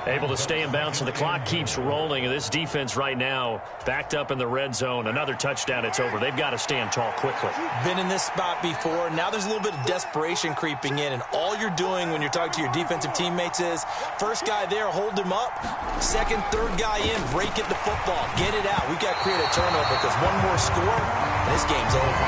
[SPEAKER 2] Able to stay in bounds, so the clock keeps rolling, and this defense right now backed up in the red zone. Another touchdown, it's over. They've got to stand tall quickly.
[SPEAKER 3] Been in this spot before. Now there's a little bit of desperation creeping in, and all you're doing when you're talking to your defensive teammates is, first guy there, hold him up. Second, third guy in, break it to football. Get it out. We've got to create a turnover, because one more score, and this game's over.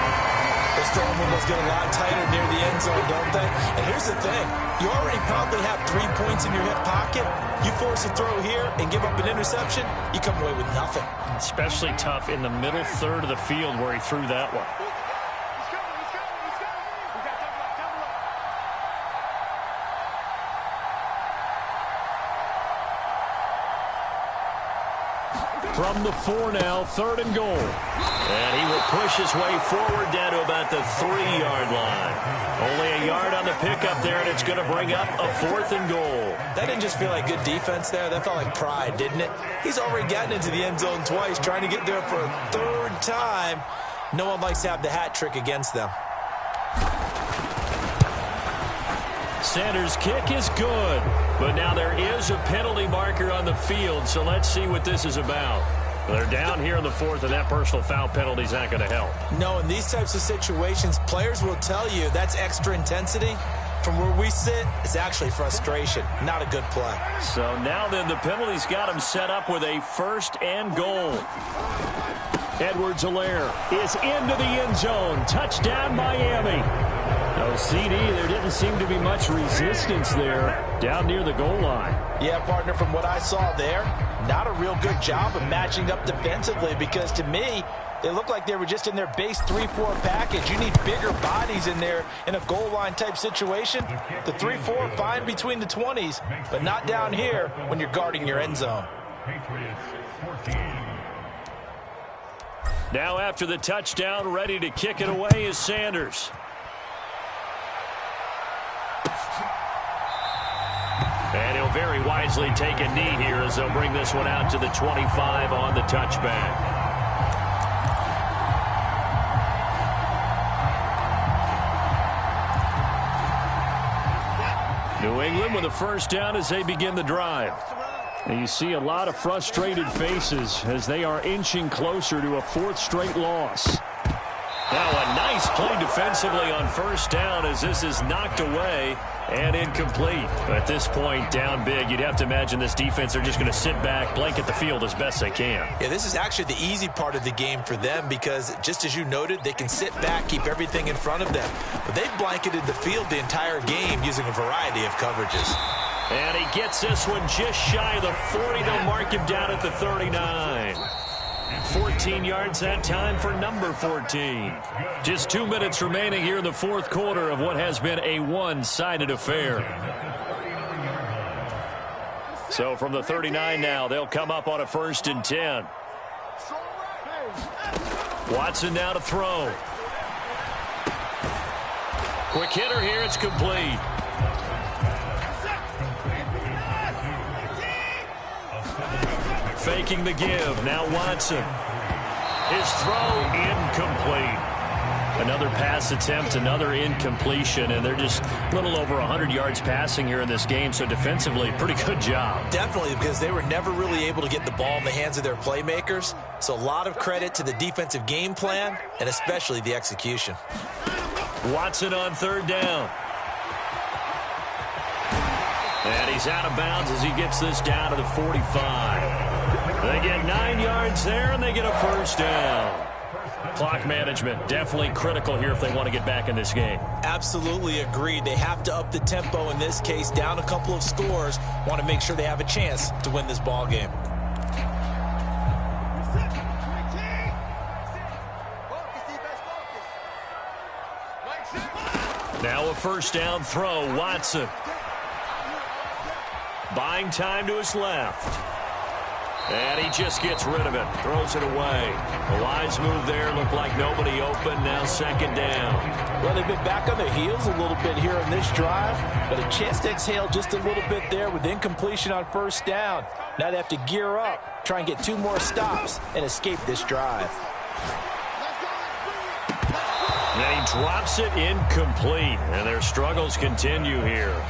[SPEAKER 3] Those throwing windows get a lot tighter near the end zone, don't they? And here's the thing. You already probably have 3 points in your hip pocket. You force a throw here and give up an interception, you come away with nothing.
[SPEAKER 2] Especially tough in the middle third of the field where he threw that one.
[SPEAKER 4] From the 4 now, 3rd and goal.
[SPEAKER 2] And he will push his way forward down to about the 3-yard line. Only a yard on the pickup there, and it's going to bring up a 4th and goal.
[SPEAKER 3] That didn't just feel like good defense there. That felt like pride, didn't it? He's already gotten into the end zone twice, trying to get there for a 3rd time. No one likes to have the hat trick against them.
[SPEAKER 2] Sanders' kick is good, but now there is a penalty marker on the field, so let's see what this is about. They're down here in the 4th, and that personal foul penalty is not going to help.
[SPEAKER 3] No, in these types of situations, players will tell you that's extra intensity. From where we sit, it's actually frustration, not a good play.
[SPEAKER 2] So now then, the penalty's got him set up with a 1st and goal.
[SPEAKER 4] Edwards-Helaire is into the end zone. Touchdown, Miami. No CD. There didn't seem to be much resistance there down near the goal line.
[SPEAKER 3] Yeah, partner, from what I saw there, not a real good job of matching up defensively, because to me, they looked like they were just in their base 3-4 package. You need bigger bodies in there in a goal line type situation. The 3-4 fine between the 20s, but not down here when you're guarding your end zone.
[SPEAKER 2] Now after the touchdown, ready to kick it away is Sanders. very wisely taken knee here as they'll bring this one out to the 25 on the touchback. New England with a first down as they begin the drive. And you see a lot of frustrated faces as they are inching closer to a fourth straight loss. Now a nice play defensively on first down as this is knocked away and incomplete. At this point, down big, you'd have to imagine this defense, they're just going to sit back, blanket the field as best they can.
[SPEAKER 3] Yeah, this is actually the easy part of the game for them because, just as you noted, they can sit back, keep everything in front of them. But they've blanketed the field the entire game using a variety of coverages.
[SPEAKER 2] And he gets this one just shy of the 40. They'll mark him down at the 39. 14 yards that time for number 14. Just 2 minutes remaining here in the fourth quarter of what has been a one-sided affair. So from the 39 now, they'll come up on a 1st and 10. Watson now to throw. Quick hitter here, it's complete. Faking the give. Now Watson. His throw incomplete. Another pass attempt, another incompletion, and they're just a little over 100 yards passing here in this game, so defensively, pretty good job.
[SPEAKER 3] Definitely, because they were never really able to get the ball in the hands of their playmakers, so a lot of credit to the defensive game plan and especially the execution.
[SPEAKER 2] Watson on 3rd down. And he's out of bounds as he gets this down to the 45. They get 9 yards there, and they get a first down. Clock management definitely critical here if they want to get back in this game.
[SPEAKER 3] Absolutely agreed. They have to up the tempo in this case, down a couple of scores. Want to make sure they have a chance to win this ball game.
[SPEAKER 2] Now a first down throw, Watson. Buying time to his left. And he just gets rid of it. Throws it away. A wise move there. Looked like nobody open. Now 2nd down.
[SPEAKER 3] Well, they've been back on their heels a little bit here in this drive, but a chance to exhale just a little bit there with incompletion on 1st down. Now they have to gear up, try and get 2 more stops, and escape this drive.
[SPEAKER 2] And he drops it incomplete. And their struggles continue here.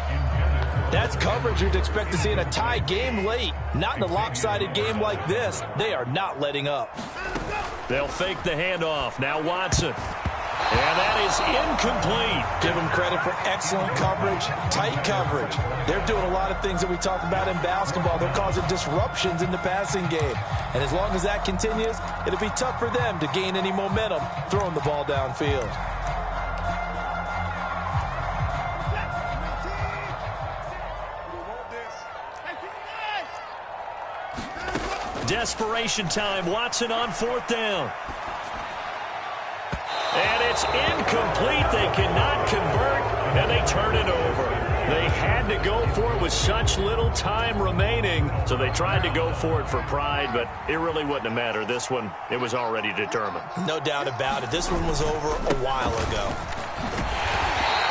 [SPEAKER 3] That's coverage you'd expect to see in a tie game late. Not in a lopsided game like this. They are not letting up.
[SPEAKER 2] They'll fake the handoff. Now Watson. And that is incomplete.
[SPEAKER 3] Give them credit for excellent coverage, tight coverage. They're doing a lot of things that we talk about in basketball. They're causing disruptions in the passing game. And as long as that continues, it'll be tough for them to gain any momentum throwing the ball downfield.
[SPEAKER 2] Desperation time. Watson on 4th down. And it's incomplete. They cannot convert, and they turn it over. They had to go for it with such little time remaining, so they tried to go for it for pride, but it really wouldn't have mattered. This one, it was already determined.
[SPEAKER 3] No doubt about it. This one was over a while ago.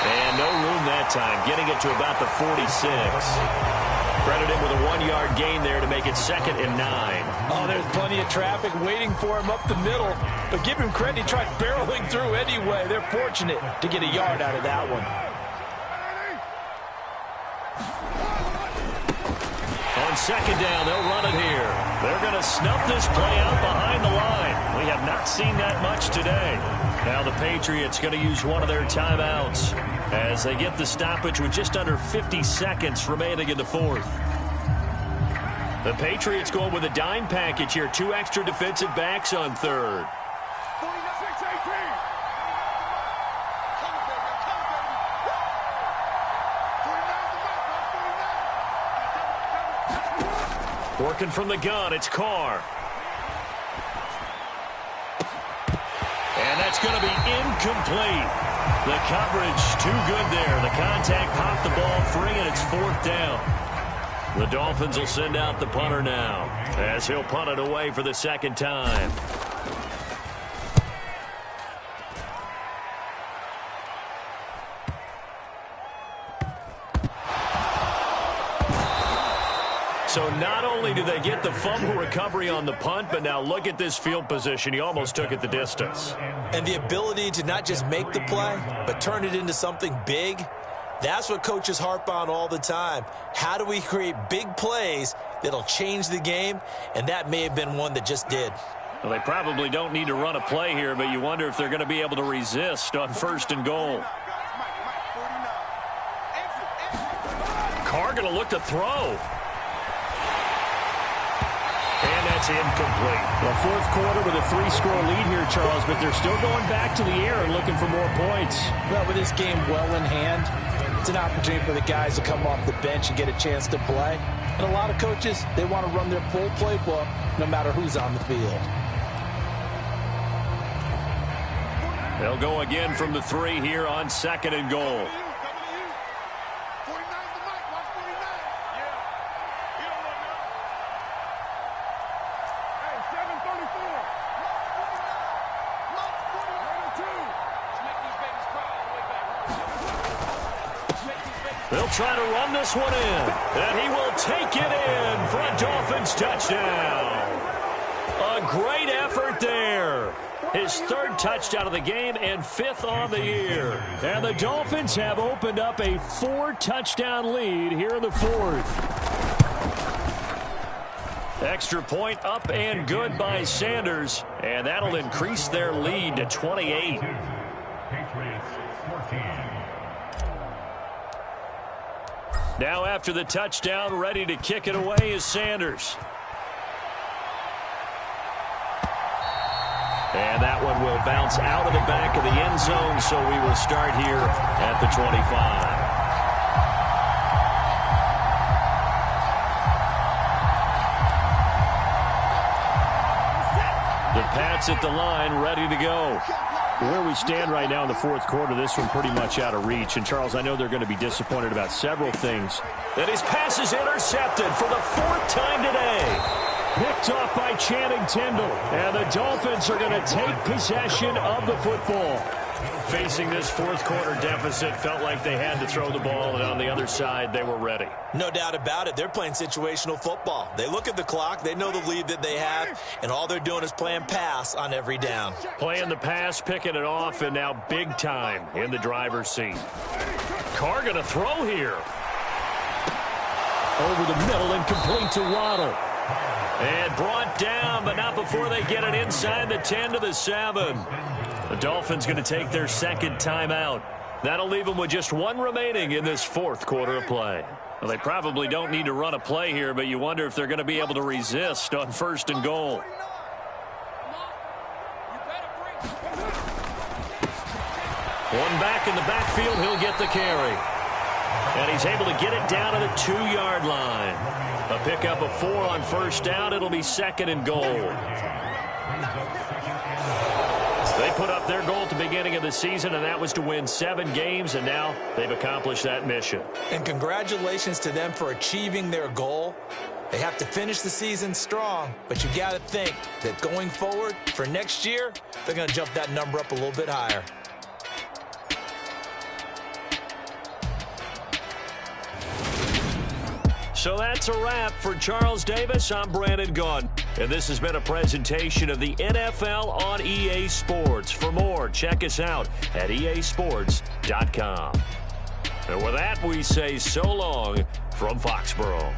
[SPEAKER 2] And no room that time, getting it to about the 46. Credited with a 1-yard gain there to make it 2nd and 9.
[SPEAKER 3] Oh, there's plenty of traffic waiting for him up the middle. But give him credit, he tried barreling through anyway. They're fortunate to get a yard out of that one.
[SPEAKER 2] On 2nd down, they'll run it here. They're going to snuff this play out behind the line. We have not seen that much today. Now the Patriots going to use one of their timeouts as they get the stoppage with just under 50 seconds remaining in the 4th. The Patriots going with a dime package here. 2 extra defensive backs on 3rd. Working from the gun, it's Carr. And that's going to be incomplete. The coverage too good there. The contact popped the ball free, and it's 4th down. The Dolphins will send out the punter now as he'll punt it away for the 2nd time. So not only do they get the fumble recovery on the punt, but now look at this field position. He almost took it the distance.
[SPEAKER 3] And the ability to not just make the play, but turn it into something big, that's what coaches harp on all the time. How do we create big plays that'll change the game? And that may have been one that just did.
[SPEAKER 2] Well, they probably don't need to run a play here, but you wonder if they're going to be able to resist on 1st and goal. Carr going to look to throw. And that's incomplete.
[SPEAKER 4] The 4th quarter with a 3-score lead here, Charles, but they're still going back to the air and looking for more points.
[SPEAKER 3] Well, with this game well in hand, it's an opportunity for the guys to come off the bench and get a chance to play. And a lot of coaches, they want to run their full playbook no matter who's on the field.
[SPEAKER 2] They'll go again from the 3 here on 2nd and goal. They'll try to run this one in, and he will take it in for a Dolphins touchdown. A great effort there. His 3rd touchdown of the game and 5th on the year.
[SPEAKER 4] And the Dolphins have opened up a 4-touchdown lead here in the 4th.
[SPEAKER 2] Extra point up and good by Sanders, and that'll increase their lead to 28. Now after the touchdown, ready to kick it away is Sanders. And that one will bounce out of the back of the end zone, so we will start here at the 25. The Pats at the line, ready to go.
[SPEAKER 4] Where we stand right now in the 4th quarter, this one pretty much out of reach. And, Charles, I know they're going to be disappointed about several things.
[SPEAKER 2] And his pass is intercepted for the 4th time today.
[SPEAKER 4] Picked off by Channing Tindall. And the Dolphins are going to take possession of the football.
[SPEAKER 2] Facing this 4th quarter deficit, felt like they had to throw the ball, and on the other side, they were ready.
[SPEAKER 3] No doubt about it. They're playing situational football. They look at the clock. They know the lead that they have, and all they're doing is playing pass on every down.
[SPEAKER 2] Playing the pass, picking it off, and now big time in the driver's seat. Carr going to throw here.
[SPEAKER 4] Over the middle and complete to Waddle.
[SPEAKER 2] And brought down, but not before they get it inside the 10 to the 7. The Dolphins going to take their 2nd timeout. That'll leave them with just 1 remaining in this 4th quarter of play. Well, they probably don't need to run a play here, but you wonder if they're going to be able to resist on 1st and goal. One back in the backfield, he'll get the carry. And he's able to get it down to the 2-yard line. A pickup of 4 on 1st down. It'll be 2nd and goal. They put up their goal at the beginning of the season, and that was to win 7 games, and now they've accomplished that mission.
[SPEAKER 3] And congratulations to them for achieving their goal. They have to finish the season strong, but you got to think that going forward for next year, they're going to jump that number up a little bit higher.
[SPEAKER 2] So that's a wrap for Charles Davis. I'm Brandon Gaudin, and this has been a presentation of the NFL on EA Sports. For more, check us out at easports.com. And with that, we say so long from Foxborough.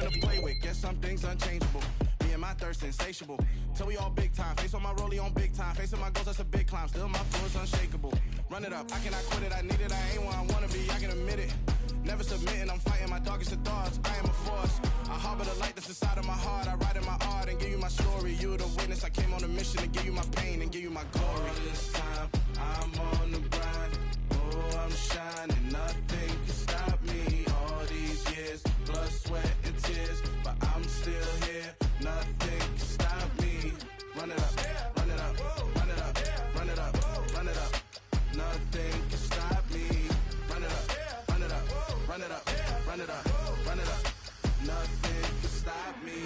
[SPEAKER 5] to play with. Guess some things unchangeable. Me and my thirst insatiable. Till we all big time. Face on my rollie on big time. Facing my goals, that's a big climb. Still my flow is unshakable. Run it up, I cannot quit it. I need it, I ain't where I wanna be, I can admit it. Never submitting, I'm fighting my darkest of thoughts. I am a force. I harbor the light that's inside of my heart. I write in my art and give you my story. You the witness. I came on a mission to give you my pain and give you my glory. All this time, I'm on the grind. Oh, I'm shining. Nothing can stop me. All these years, blood, sweat, and tears. But I'm still here. Nothing can stop me. Run it up, run it up, run it up, run it up, run it up. Nothing can stop me. Run it up, run it up, run it up, run it up, run it up. Nothing can stop me.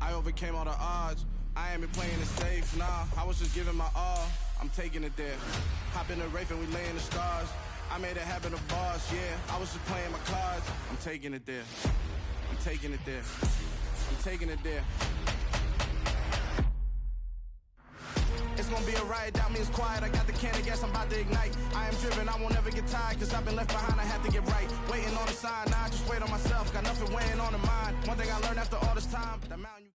[SPEAKER 5] I overcame all the odds. I ain't been playing it safe, nah. I was just giving my all. I'm taking it there. Hop in the Wraith and we lay in the stars. I made it happen to bars, yeah. I was just playing my cards. I'm taking it there. I'm taking it there. I'm taking it there. It's gonna be a riot, doubt me it's quiet. I got the can of gas, I'm about to ignite. I am driven, I won't ever get tired, cause I've been left behind, I have to get right. Waiting on a sign, nah, I just wait on myself, got nothing weighing on the mind. One thing I learned after all this time, the mountain you